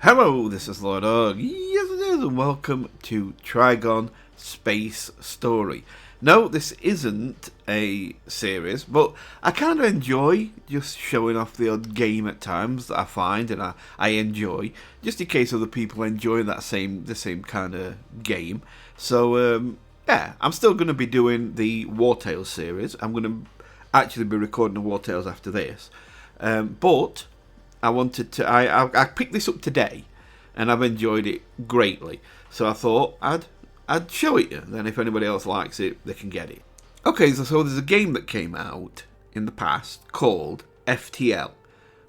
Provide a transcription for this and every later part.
Hello, this is Lord Og. Yes, it is, and welcome to Trigon Space Story. No, this isn't a series, but I kind of enjoy just showing off the odd game at times that I find and I enjoy, just in case other people enjoy the same kind of game. So yeah, I'm still going to be doing the War Tales series. I'm going to actually be recording the War Tales after this, but I wanted to. I picked this up today, and I've enjoyed it greatly. So I thought I'd show it you. Then if anybody else likes it, they can get it. Okay, so there's a game that came out in the past called FTL,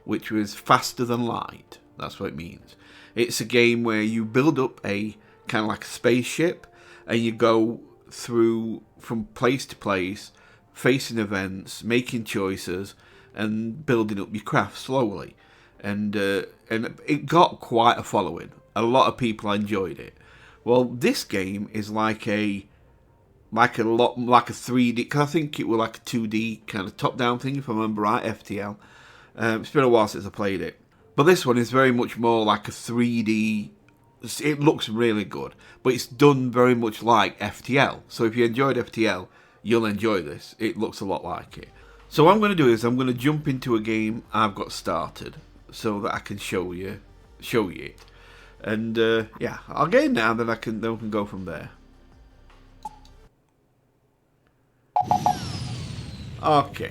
which was faster than light. That's what it means. It's a game where you build up a kind of like a spaceship, and you go through from place to place, facing events, making choices, and building up your craft slowly. And it got quite a following. A lot of people enjoyed it. Well, this game is like a 3D, because I think it was like a 2D kind of top-down thing, if I remember right, FTL. It's been a while since I played it. But this one is very much more like a 3D. It looks really good, but it's done very much like FTL. So if you enjoyed FTL, you'll enjoy this. It looks a lot like it. So what I'm going to do is I'm going to jump into a game I've got started, so that I can show you it, and yeah, I'll get in now. Then we can go from there. Okay.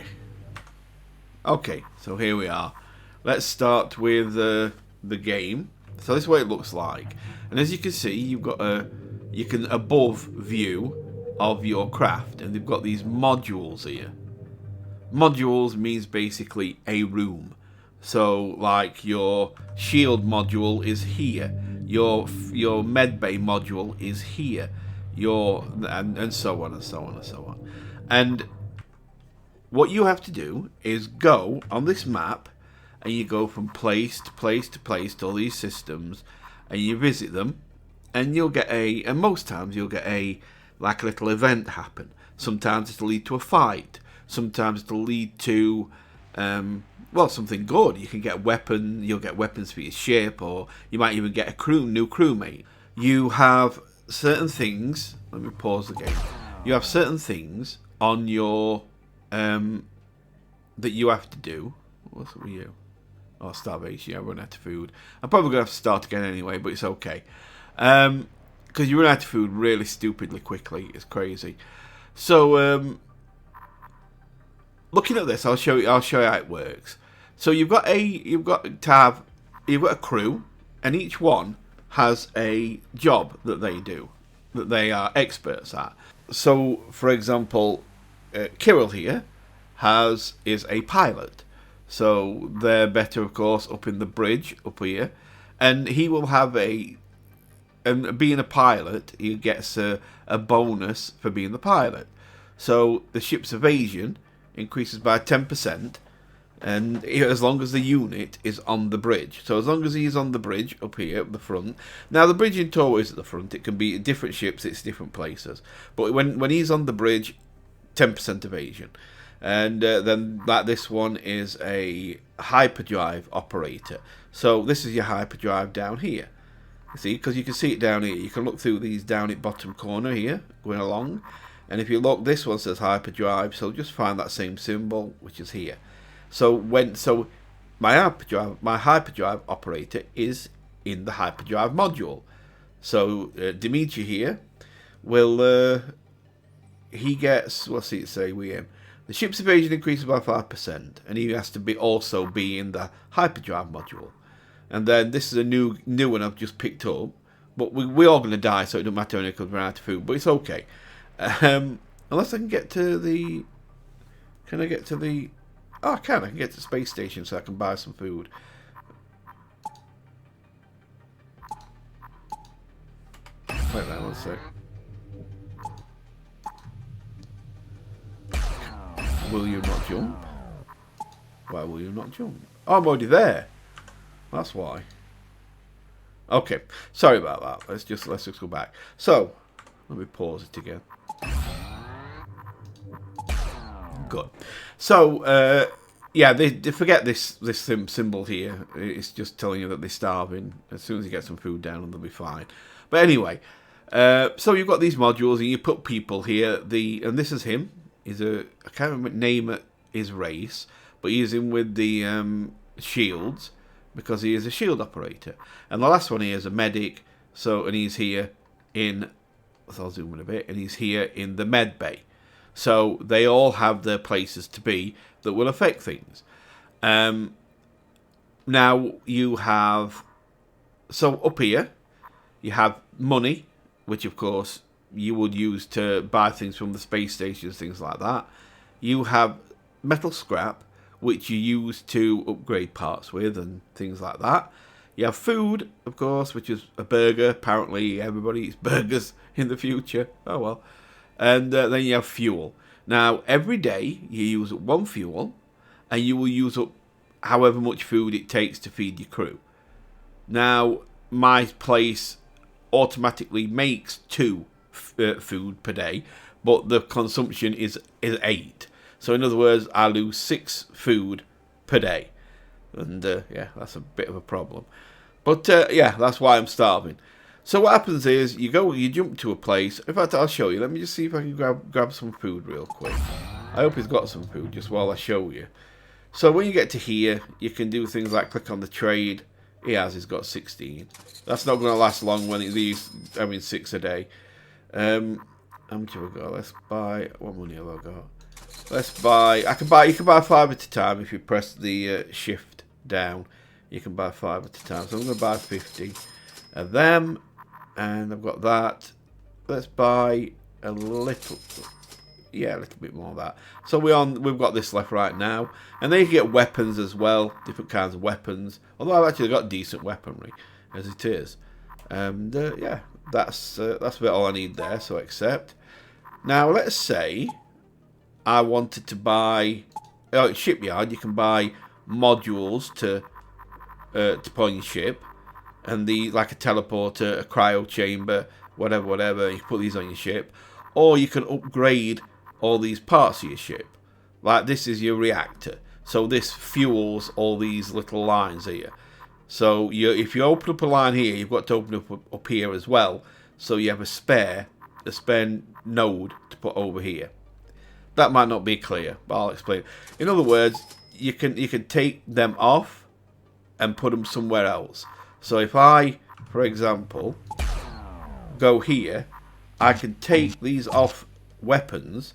So here we are. Let's start with the game. So this is what it looks like, and as you can see, you've got an above view of your craft, and they've got these modules here. Modules means basically a room. So, like, your shield module is here, your medbay module is here, and so on and so on and so on. And what you have to do is go on this map, and you go from place to place to place to all these systems, and you visit them, and you'll get and most times you'll get like a little event happen. Sometimes it'll lead to a fight. Sometimes it'll lead to something good. You can get a weapon, you'll get weapons for your ship, or you might even get a new crewmate. You have certain things, let me pause the game. You have certain things on your, that you have to do. What's it with you? Oh, starvation, I run out of food. I'm probably going to have to start again anyway, but it's okay. Because you run out of food really stupidly quickly. It's crazy. So, looking at this, I'll show you how it works. So you've got a crew, and each one has a job that they do, that they are experts at. So, for example, Kirill here is a pilot. So they're better, of course, up in the bridge up here, and he will have and being a pilot, he gets a bonus for being the pilot. So the ship's evasion increases by 10%, and as long as the unit is on the bridge. So as long as he's on the bridge up here at the front. Now the bridge in tow is at the front. It can be different ships, it's different places. But when he's on the bridge, 10% evasion. And then like this one is a hyperdrive operator. So this is your hyperdrive down here. You see, because you can see it down here. You can look through these down at bottom corner here, going along. And if you look, this one says hyperdrive, so just find that same symbol, which is here. So my hyperdrive operator is in the hyperdrive module. So Dimitri here will he gets, what's it say with him? The ship's evasion increases by 5%, and he has to also be in the hyperdrive module. And then this is a new one I've just picked up, but we're all going to die, so it doesn't matter because we're out of food. But it's okay. Unless I can get to the... Can I get to the... Oh, I can. I can get to the space station so I can buy some food. Wait there, 1 sec. Will you not jump? Why will you not jump? Oh, I'm already there. That's why. Okay. Sorry about that. Let's just go back. So, let me pause it again. Good. So, Yeah, they forget this symbol here. It's just telling you that they're starving. As soon as you get some food down, they'll be fine. But anyway, so you've got these modules, and you put people here. And this is him. He's I can't remember name his race, but he's in with the shields because he is a shield operator. And the last one here is a medic. And he's here in. So I'll zoom in a bit, and he's here in the med bay. So they all have their places to be that will affect things. Now you have, so up here, you have money, which of course you would use to buy things from the space stations, things like that. You have metal scrap, which you use to upgrade parts with and things like that. You have food, of course, which is a burger. Apparently everybody eats burgers in the future. Oh well. And then you have fuel. Now, every day you use up one fuel, and you will use up however much food it takes to feed your crew. Now, my place automatically makes 2 food per day, but the consumption is 8. So, in other words, I lose 6 food per day. And, yeah, that's a bit of a problem. But, yeah, that's why I'm starving. So what happens is you jump to a place. In fact, I'll show you. Let me just see if I can grab some food real quick. I hope he's got some food just while I show you. So when you get to here, you can do things like click on the trade. He's got 16. That's not going to last long when he's having 6 a day. How much have I got? Let's buy. What money have I got? Let's buy. You can buy 5 at a time if you press the shift down. You can buy 5 at a time. So I'm going to buy 50 of them. And I've got that. Let's buy a little bit more of that. So we've got this left right now, and then you can get weapons as well, different kinds of weapons. Although I've actually got decent weaponry as it is. And yeah, that's about all I need there. So accept. Now let's say I wanted to buy shipyard. You can buy modules to put on your ship. And like a teleporter, a cryo chamber, whatever, you put these on your ship. Or you can upgrade all these parts of your ship. Like this is your reactor. So this fuels all these little lines here. So if you open up a line here, you've got to open up here as well. So you have a spare node to put over here. That might not be clear, but I'll explain. In other words, you can take them off and put them somewhere else. So if I, for example, go here, I can take these off weapons,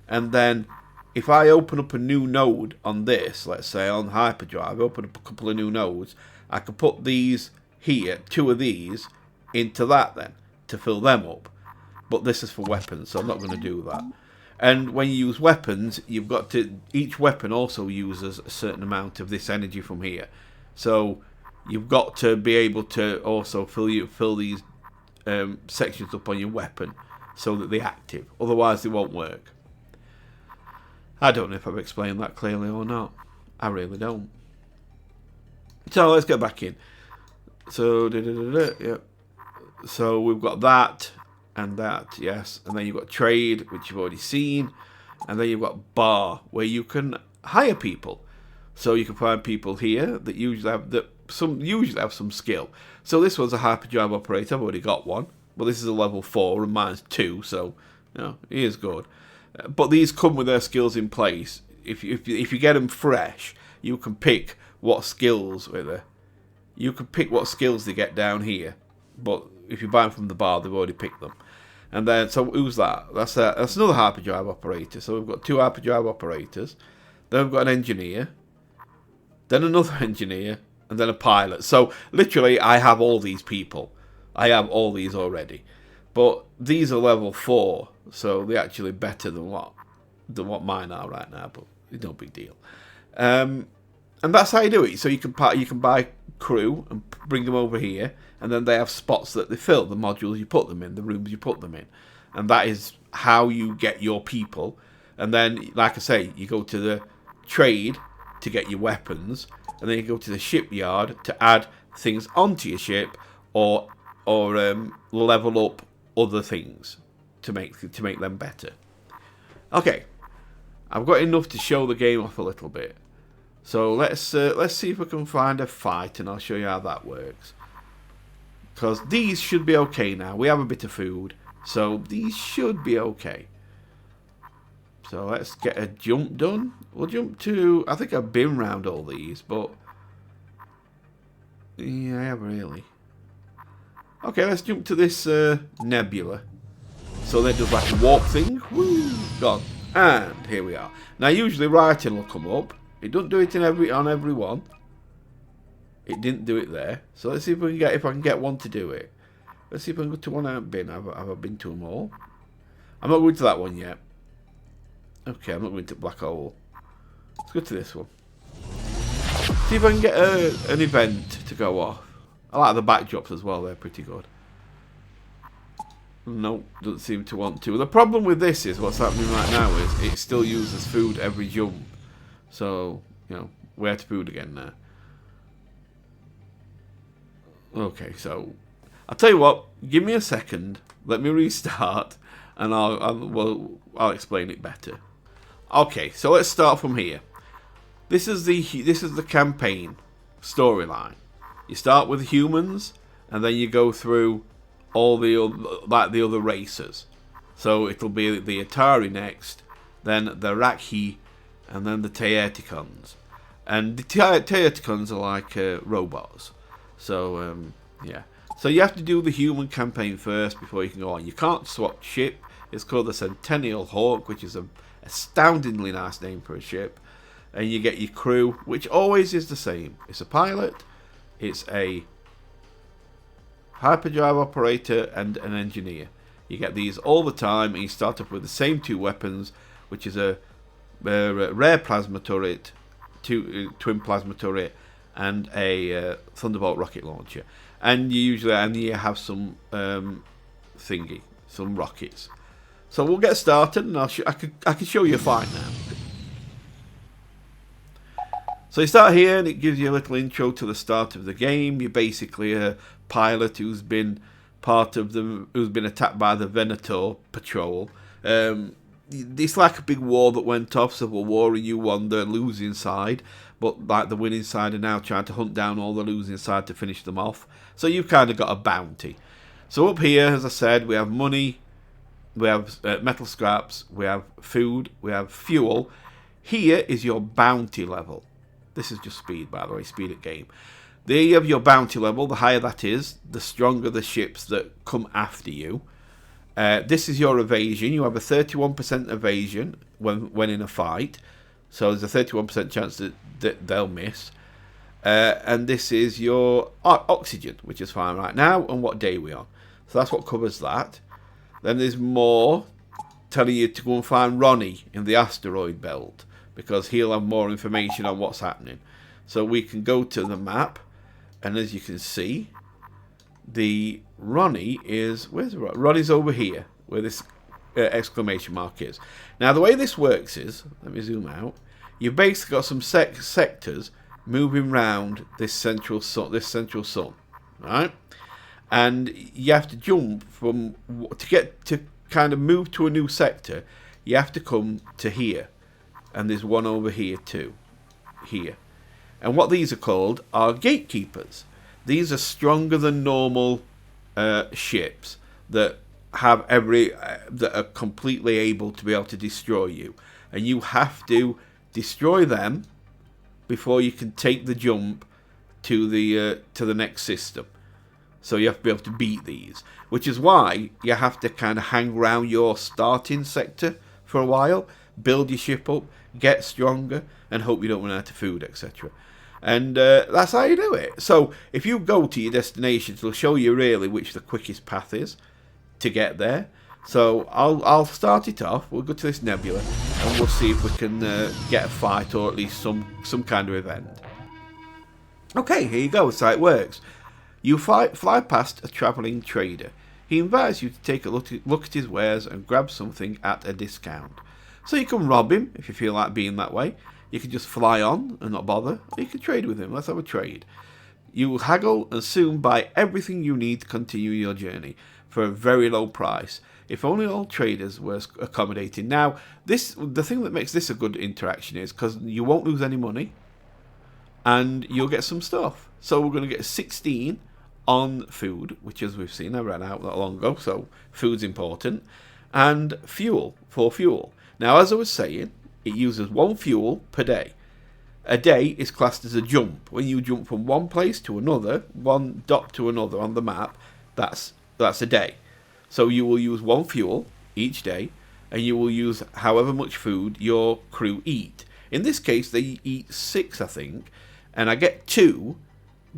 and then if I open up a new node on this, let's say on hyperdrive, open up a couple of new nodes, I can put these here, 2 of these, into that then, to fill them up. But this is for weapons, so I'm not going to do that. And when you use weapons, you've got to, each weapon also uses a certain amount of this energy from here. So you've got to be able to also fill these sections up on your weapon so that they're active. Otherwise, they won't work. I don't know if I've explained that clearly or not. I really don't. So let's get back in. So yep. So we've got that and that, yes. And then you've got trade, which you've already seen. And then you've got bar, where you can hire people. So you can find people here that usually have some skill. So this one's a hyperdrive operator. I've already got one, but this is a level 4 and mine's 2, so he is good. But these come with their skills in place. If you get them fresh, you can pick what skills you can pick what skills they get down here. But if you buy them from the bar, they've already picked them. And then, so who's that? That's another hyperdrive operator. So we've got 2 hyperdrive operators. Then we've got an engineer. Then another engineer, and then a pilot. So literally, I have all these people. I have all these already, but these are level 4, so they're actually better than what mine are right now. But it's no big deal. And that's how you do it. So you can buy crew and bring them over here, and then they have spots that they fill, the modules you put them in, the rooms you put them in, and that is how you get your people. And then, like I say, you go to the trade to get your weapons, and then you go to the shipyard to add things onto your ship, or level up other things to make them better. Okay, I've got enough to show the game off a little bit. So let's see if we can find a fight, and I'll show you how that works. Because these should be okay now. We have a bit of food, so these should be okay. So let's get a jump done. We'll jump to... I think I've been round all these, but... yeah, I have really. Okay, let's jump to this nebula. So then it does like a warp thing. Woo! Gone. And here we are. Now usually writing will come up. It doesn't do it on every one. It didn't do it there. So let's see if I can get one to do it. Let's see if I can go to one I haven't been. Have I been to them all? I'm not going to that one yet. Okay, I'm not going to Black Hole. Let's go to this one. See if I can get an event to go off. I like the backdrops as well. They're pretty good. No, doesn't seem to want to. The problem with this is what's happening right now is it still uses food every jump. So, you know, where to food again now. Okay, so I'll tell you what. Give me a second. Let me restart, and I'll explain it better. Okay, so let's start from here. This is the campaign storyline. You start with humans, and then you go through all the other races. So it'll be the Atari next, then the Rakhi, and then the Teotihuacans. And the Teotihuacans are like robots. So yeah. So you have to do the human campaign first before you can go on. You can't swap ship. It's called the Centennial Hawk, which is an astoundingly nice name for a ship. And you get your crew, which always is the same. It's a pilot, it's a hyperdrive operator, and an engineer. You get these all the time, and you start up with the same two weapons, which is a rare plasma turret, twin plasma turret, and a Thunderbolt rocket launcher. And you have some some rockets. So we'll get started, and I can show you a fight now. So you start here, and it gives you a little intro to the start of the game. You're basically a pilot who's been attacked by the Venator patrol. It's like a big war that went off, Civil War, and you won the losing side, but like the winning side are now trying to hunt down all the losing side to finish them off. So you've kind of got a bounty. So up here, as I said, we have money, we have metal scraps, we have food, we have fuel. Here is your bounty level. This is just speed, by the way, speed at game. There you have your bounty level. The higher that is, the stronger the ships that come after you. This is your evasion. You have a 31% evasion when in a fight. So there's a 31% chance that they'll miss. And this is your oxygen, which is fine right now, and what day we're on. So that's what covers that. Then there's more telling you to go and find Ronnie in the asteroid belt, because he'll have more information on what's happening. So we can go to the map, and as you can see, the Ronnie is... where's Ronnie? Ronnie's over here, where this exclamation mark is. Now, the way this works is... let me zoom out. You've basically got some sectors moving round this central sun, right? And you have to jump from... to get to kind of move to a new sector, you have to come to here. And there's one over here too. Here. And what these are called are gatekeepers. These are stronger than normal ships that have that are completely able to be able to destroy you. And you have to destroy them before you can take the jump to the next system. So you have to be able to beat these. Which is why you have to kind of hang around your starting sector for a while, build your ship up, get stronger, and hope you don't run out of food, etc. And that's how you do it. So if you go to your destination, it'll show you really which the quickest path is to get there. So I'll start it off. We'll go to this nebula, and we'll see if we can get a fight, or at least some kind of event. Okay, here you go. That's how it works. You fly past a travelling trader. He invites you to take a look at his wares and grab something at a discount. So you can rob him if you feel like being that way. You can just fly on and not bother. Or you can trade with him. Let's have a trade. You will haggle and soon buy everything you need to continue your journey for a very low price. If only all traders were accommodating. Now, the thing that makes this a good interaction is because you won't lose any money. and you'll get some stuff. So we're going to get 16 on food, which, as we've seen, I ran out not long ago, so food's important, and fuel, for fuel. Now, as I was saying, it uses 1 fuel per day. A day is classed as a jump. When you jump from one place to another, one dot to another on the map, that's a day. So you will use 1 fuel each day, and you will use however much food your crew eat. In this case, they eat 6, I think, and I get 2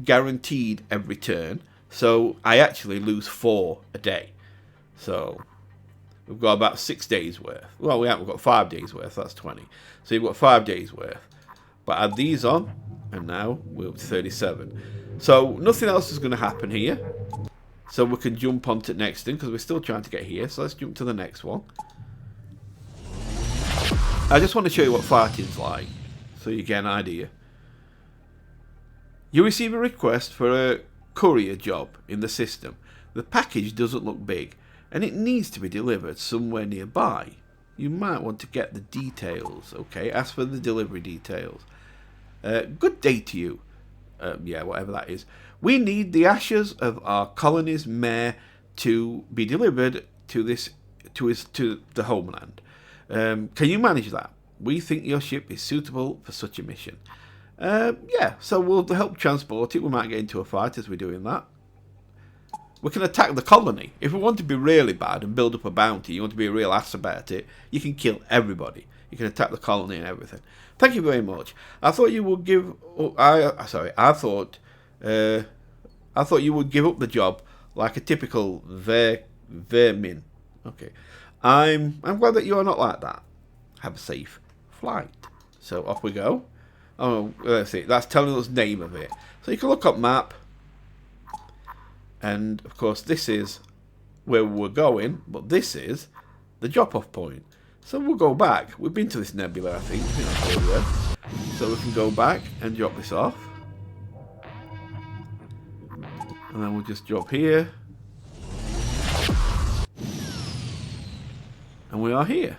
guaranteed every turn. So I actually lose 4 a day. So we've got about 6 days worth. Well, we haven't got 5 days worth. That's 20. So you've got 5 days worth. But add these on, and now we're up to 37. So nothing else is going to happen here. So we can jump on to the next thing, because we're still trying to get here. So let's jump to the next one. I just want to show you what fighting's like, so you get an idea. You receive a request for a courier job in the system. The package doesn't look big, and it needs to be delivered somewhere nearby. You might want to get the details. Okay, ask for the delivery details. Good day to you. Yeah, whatever that is. We need the ashes of our colony's mayor to be delivered to the homeland. Can you manage that? We think your ship is suitable for such a mission. Yeah, so we'll help transport it. We might get into a fight as we're doing that. We can attack the colony. If we want to be really bad and build up a bounty, you want to be a real ass about it, you can kill everybody. You can attack the colony and everything. Thank you very much. I thought you would give. I thought you would give up the job like a typical vermin. Okay. I'm glad that you are not like that. Have a safe flight. So off we go. Oh, let's see. That's telling us the name of it. So you can look up map. And, of course, this is where we're going. But this is the drop-off point. So we'll go back. We've been to this nebula, I think. So we can go back and drop this off. And then we'll just drop here. And we are here.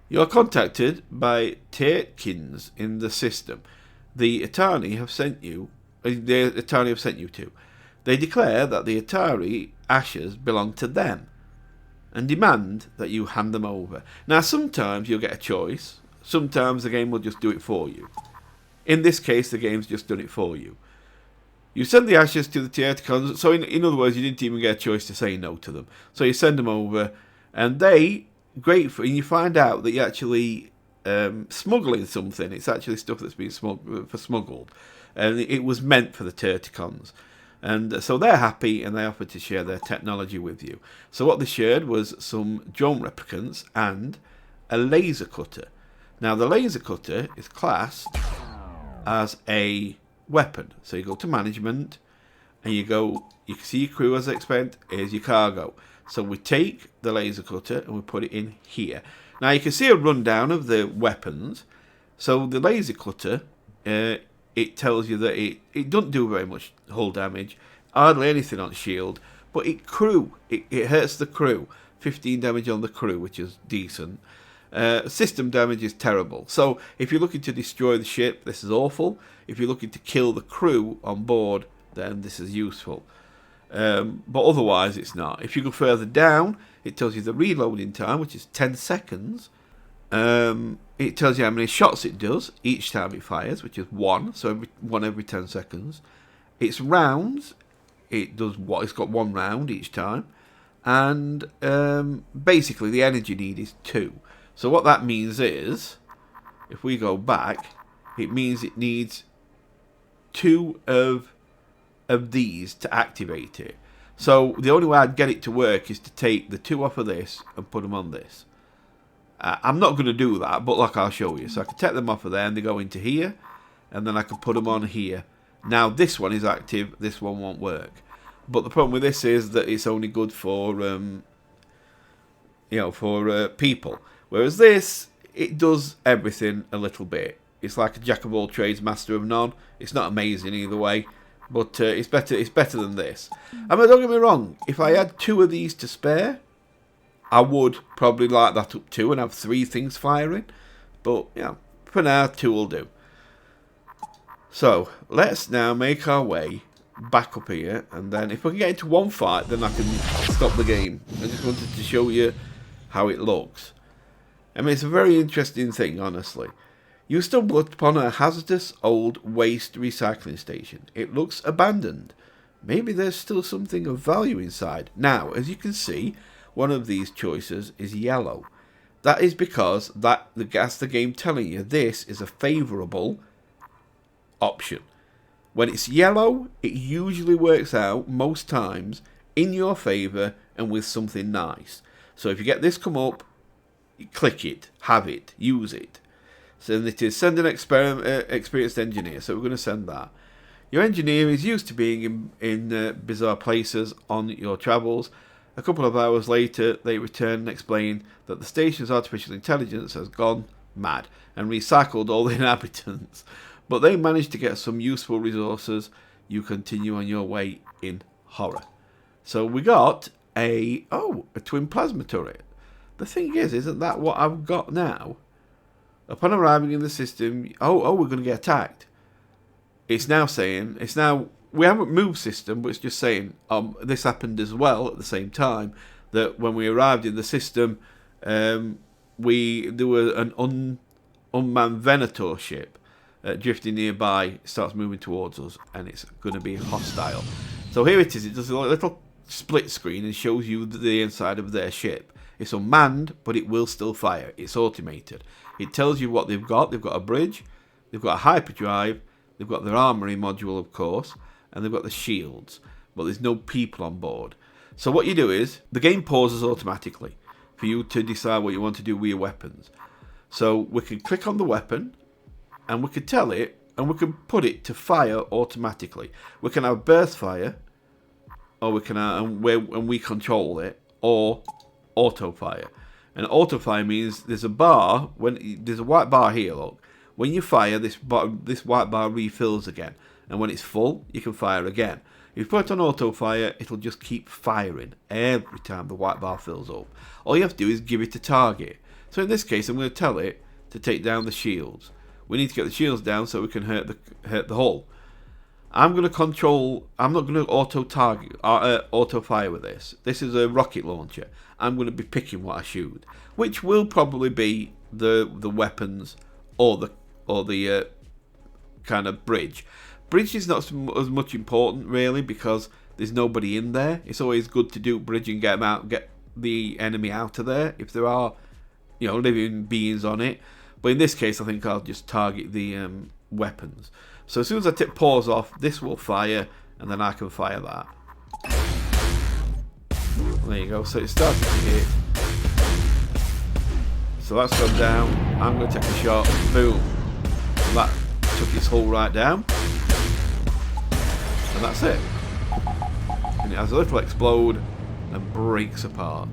You are contacted by Tairkins in the system. The Atari have sent you to. They declare that the Atari ashes belong to them and demand that you hand them over. Now, sometimes you'll get a choice. Sometimes the game will just do it for you. In this case, the game's just done it for you. You send the ashes to the Tairkins. So, in other words, you didn't even get a choice to say no to them. So you send them over, and they, and you find out that you're actually smuggling something. It's actually stuff that's been smuggled. And it was meant for the Tairkins. And so they're happy, and they offered to share their technology with you. So what they shared was some drone replicants and a laser cutter. Now, the laser cutter is classed as a weapon. So you go to management, and you can see your crew, as I expect. Here's your cargo. So we take the laser cutter and we put it in here. Now you can see a rundown of the weapons. So the laser cutter, it tells you that it doesn't do very much hull damage, hardly anything on shield, but it hurts the crew. 15 damage on the crew, which is decent. System damage is terrible. So if you're looking to destroy the ship, this is awful. If you're looking to kill the crew on board, then this is useful. But otherwise it's not. If you go further down, it tells you the reloading time, which is 10 seconds. It tells you how many shots it does each time it fires, which is 1, so every 10 seconds. Its rounds, it's got 1 round each time. And basically the energy need is 2. So what that means is, if we go back, it means it needs 2 of these to activate it. So the only way I'd get it to work is to take the 2 off of this and put them on this. I'm not going to do that, but like I'll show you. So I can take them off of there and they go into here, and then I can put them on here. Now this one is active, this one won't work. But the problem with this is that it's only good for people. Whereas this, it does everything a little bit. It's like a jack of all trades, master of none. It's not amazing either way, but it's better. It's better than this. I mean, don't get me wrong. If I had 2 of these to spare, I would probably light that up too and have 3 things firing. But for now, 2 will do. So let's now make our way back up here, and then if we can get into one fight, then I can stop the game. I just wanted to show you how it looks. I mean, it's a very interesting thing, honestly. You stumble upon a hazardous old waste recycling station. It looks abandoned. Maybe there's still something of value inside. Now, as you can see, one of these choices is yellow. That is because that's the game telling you this is a favourable option. When it's yellow, it usually works out most times in your favour and with something nice. So if you get this come up, you click it, have it, use it. So it is send an experienced engineer. So we're going to send that. Your engineer is used to being in bizarre places on your travels. A couple of hours later, they return and explain that the station's artificial intelligence has gone mad and recycled all the inhabitants. But they managed to get some useful resources. You continue on your way in horror. So we got a twin plasma turret. The thing is, isn't that what I've got now? Upon arriving in the system, we're going to get attacked. It's now saying, we haven't moved system, but it's just saying, this happened as well at the same time, that when we arrived in the system, there was an unmanned Venator ship drifting nearby. It starts moving towards us, and it's going to be hostile. So here it is. It does a little split screen and shows you the inside of their ship. It's unmanned, but it will still fire. It's automated. It tells you what they've got. They've got a bridge, they've got a hyperdrive, they've got their armory module, of course, and they've got the shields, but there's no people on board. So what you do is, the game pauses automatically for you to decide what you want to do with your weapons. So we can click on the weapon, and we can tell it, and we can put it to fire automatically. We can have burst fire, or we can and we control it, or auto fire. And auto fire means there's a bar, there's a white bar here, look. When you fire, this white bar refills again. And when it's full, you can fire again. If you put it on auto fire, it'll just keep firing every time the white bar fills up. All you have to do is give it a target. So in this case, I'm going to tell it to take down the shields. We need to get the shields down so we can hurt the hull. I'm not going to auto fire with this. This is a rocket launcher. I'm going to be picking what I shoot, which will probably be the weapons or the kind of bridge. Bridge is not as much important really because there's nobody in there. It's always good to do bridge and get the enemy out of there if there are, living beings on it. But in this case, I think I'll just target the weapons. So as soon as I tip pause off, this will fire, and then I can fire that. There you go. So it started to hit. So that's gone down. I'm going to take a shot. Boom. And that took its hull right down. And that's it. And it has a little explode and breaks apart.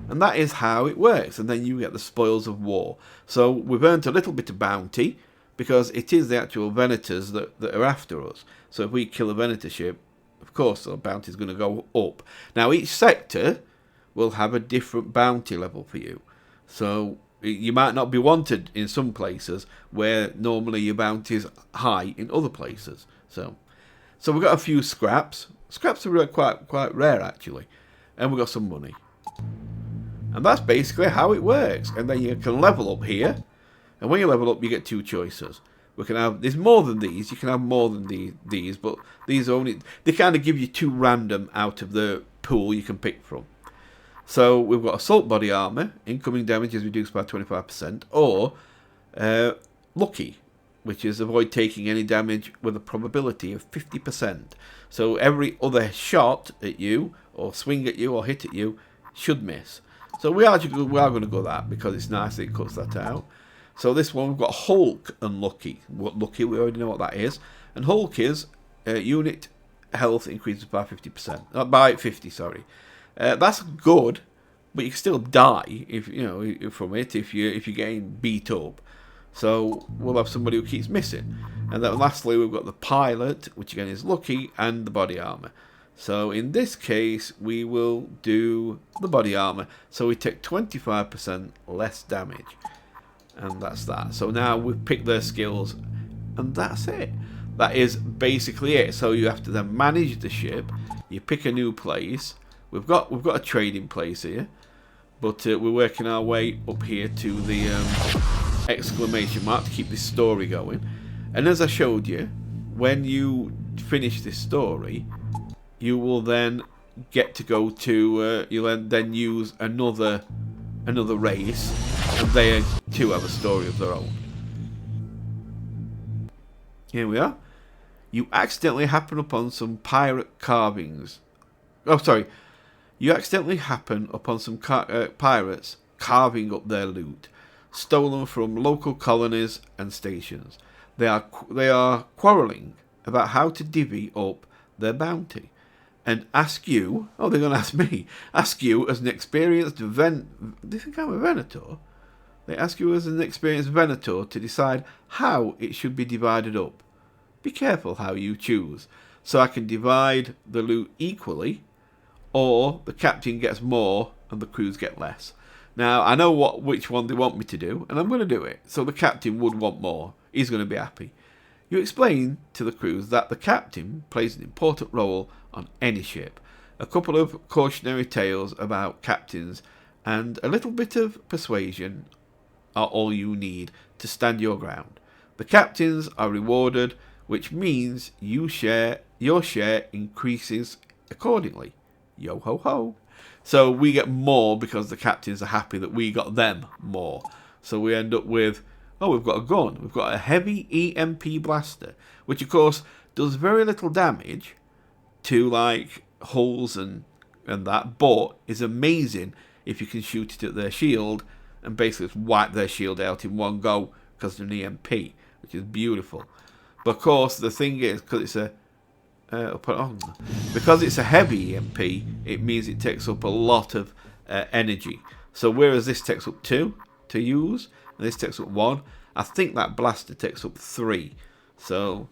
And that is how it works. And then you get the spoils of war. So we've earned a little bit of bounty because it is the actual Venators that are after us. So if we kill a Venator ship, of course the bounty is going to go up. Now each sector will have a different bounty level for you. So you might not be wanted in some places where normally your bounty is high in other places. So we've got a few scraps. Scraps are quite rare actually. And we've got some money. And that's basically how it works. And then you can level up here. And when you level up, you get two choices. There's more than these. You can have more than these, but these they kind of give you two random out of the pool you can pick from. So we've got assault body armor. Incoming damage is reduced by 25%. Or lucky, which is avoid taking any damage with a probability of 50%. So every other shot at you, or swing at you, or hit at you, should miss. So we are going to go that because it's nice that it cuts that out. So this one we've got Hulk and Lucky. Lucky, we already know what that is. And Hulk is unit health increases by 50%. By 50, sorry. That's good, but you can still die from it if you're getting beat up. So we'll have somebody who keeps missing. And then lastly we've got the pilot, which again is Lucky, and the body armor. So in this case we will do the body armor. So we take 25% less damage. And that's that. So now we've picked their skills, and that's it. That is basically it. So you have to then manage the ship. You pick a new place. We've got a trading place here, but we're working our way up here to the exclamation mark to keep this story going. And as I showed you, when you finish this story, you will then get to go to you'll then use another race, and they too have a story of their own. Here we are. You accidentally happen upon some pirate carvings. Oh, sorry. You accidentally happen upon some pirates carving up their loot, stolen from local colonies and stations. They are quarrelling about how to divvy up their bounty, and ask you. Oh, they're going to ask me. Ask you as an experienced Do you think I'm a Venator? They ask you as an experienced Venator to decide how it should be divided up. Be careful how you choose, so I can divide the loot equally, or the captain gets more and the crews get less. Now, I know which one they want me to do, and I'm going to do it. So the captain would want more. He's going to be happy. You explain to the crews that the captain plays an important role on any ship. A couple of cautionary tales about captains and a little bit of persuasion are all you need to stand your ground. The captains are rewarded, which means your share increases accordingly. Yo ho ho. So we get more because the captains are happy that we got them more. So we end up with, oh, we've got a gun. We've got a heavy EMP blaster, which of course does very little damage to like hulls and that, but is amazing if you can shoot it at their shield and basically just wipe their shield out in one go because of an EMP, which is beautiful. But of course the thing is, because it's a because it's a heavy EMP, it means it takes up a lot of energy. So whereas this takes up 2 to use, and this takes up 1, I think that blaster takes up 3. So,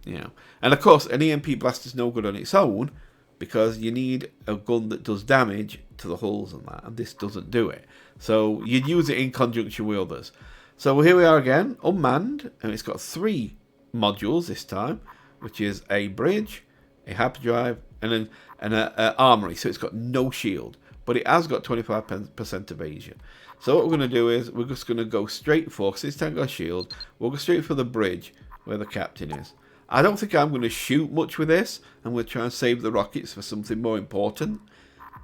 you know. And of course, an EMP blaster is no good on its own, because you need a gun that does damage to the hulls and that, and this doesn't do it. So you'd use it in conjunction with others. So here we are again, unmanned, and it's got 3 modules this time, which is a bridge, a hyperdrive, and an armory. So it's got no shield, but it has got 25% evasion. So what we're going to do is we're just going to go straight for, because it's got a shield, we'll go straight for the bridge where the captain is. I don't think I'm going to shoot much with this. I'm going to try and save the rockets for something more important,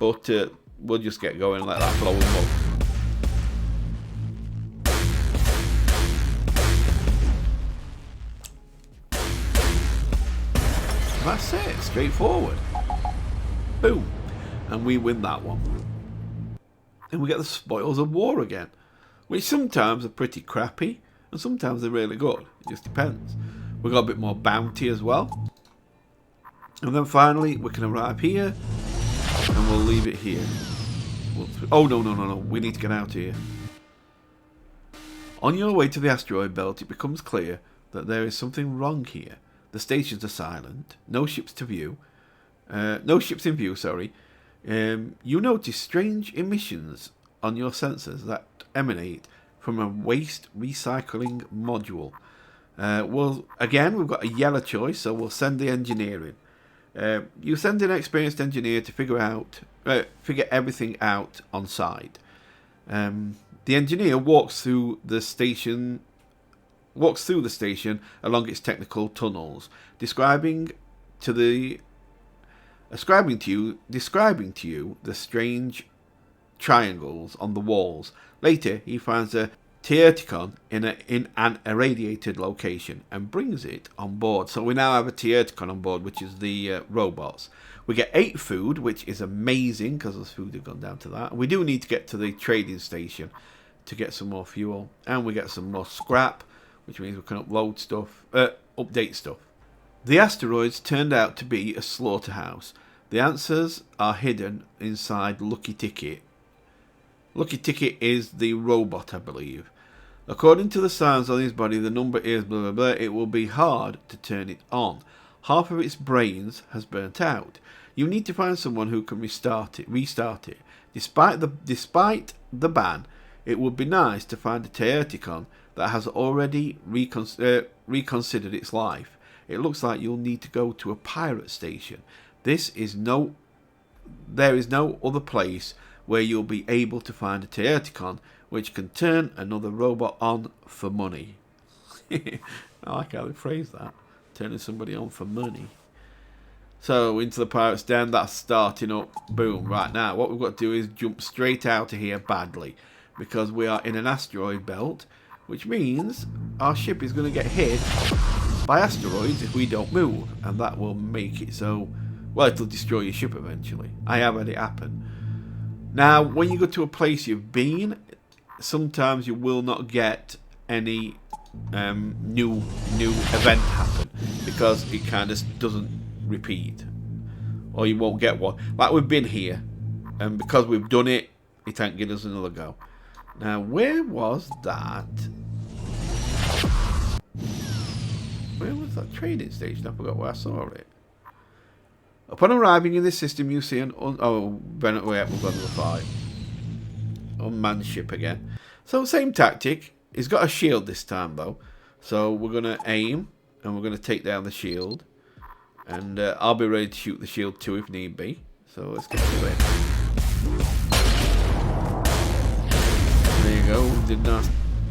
but we'll just get going and let that blow them up. That's it, straightforward. Boom. And we win that one. And we get the spoils of war again, which sometimes are pretty crappy, and sometimes they're really good. It just depends. We've got a bit more bounty as well. And then finally, we can arrive here, and we'll leave it here. Oh, no. We need to get out of here. On your way to the asteroid belt, it becomes clear that there is something wrong here. The stations are silent. No ships to view. No ships in view, sorry. You notice strange emissions on your sensors that emanate from a waste recycling module. Well, again, we've got a yellow choice, so we'll send the engineer in. You send an experienced engineer to figure everything out on site. The engineer walks through the station along its technical tunnels, describing to you the strange triangles on the walls. Later, he finds a Teoticon in an irradiated location and brings it on board. So we now have a Teoticon on board, which is the robots. We get 8 food, which is amazing because the food have gone down to that. We do need to get to the trading station to get some more fuel, and we get some more scrap, which means we can update stuff. The asteroids turned out to be a slaughterhouse. The answers are hidden inside Lucky Ticket. Lucky Ticket is the robot, I believe. According to the signs on his body, the number is blah blah blah. It will be hard to turn it on. Half of its brains has burnt out. You need to find someone who can restart it. Despite the ban, it would be nice to find a Teoticon that has already reconsidered its life. it looks like you'll need to go to a pirate station. There is no other place where you'll be able to find a Trigon which can turn another robot on for money. I like how they phrase that. Turning somebody on for money. So, into the pirate's den, that's starting up. Boom, right now. What we've got to do is jump straight out of here badly. Because we are in an asteroid belt. Which means our ship is going to get hit by asteroids if we don't move. And that will make it so... Well, it'll destroy your ship eventually. I have had it happen. Now, when you go to a place you've been, sometimes you will not get any new event happen. Because it kind of doesn't repeat. Or you won't get one. Like we've been here. And because we've done it, it ain't give us another go. Now, where was that? Where was that trading station? I forgot where I saw it. Upon arriving in this system, you see an... Bennett, wait, we've got another fight. Unmanned ship again. So, same tactic. He's got a shield this time, though. So, we're going to aim, and we're going to take down the shield. And I'll be ready to shoot the shield too, if need be. So, let's get to it. There you go. Did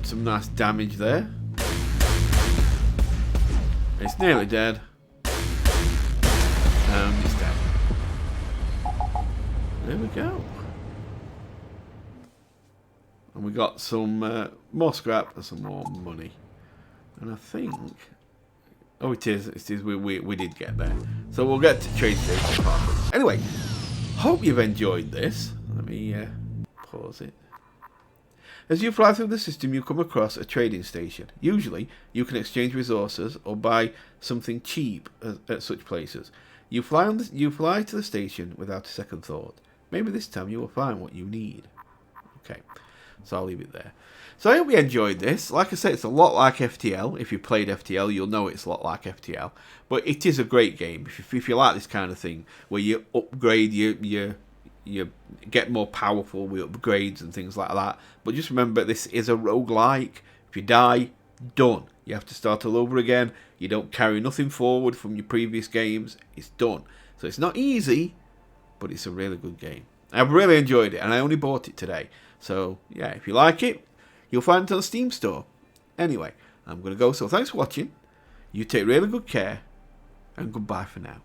some nice damage there. It's nearly dead. And it's dead. There we go. And we got some more scrap and some more money. And I think... Oh, it is. It is. We did get there. So we'll get to trade station part. Anyway, hope you've enjoyed this. Let me pause it. As you fly through the system, you come across a trading station. Usually, you can exchange resources or buy something cheap at such places. You fly to the station without a second thought. Maybe this time you will find what you need. Okay, so I'll leave it there. So I hope you enjoyed this. Like I said, it's a lot like FTL. If you played FTL, you'll know it's a lot like FTL. But it is a great game if you like this kind of thing, where you upgrade, you get more powerful with upgrades and things like that. But just remember, this is a roguelike. If you die, done. You have to start all over again. You don't carry nothing forward from your previous games. It's done. So it's not easy, but it's a really good game. I've really enjoyed it, and I only bought it today. So, yeah, if you like it, you'll find it on the Steam store. Anyway, I'm going to go. So thanks for watching. You take really good care, and goodbye for now.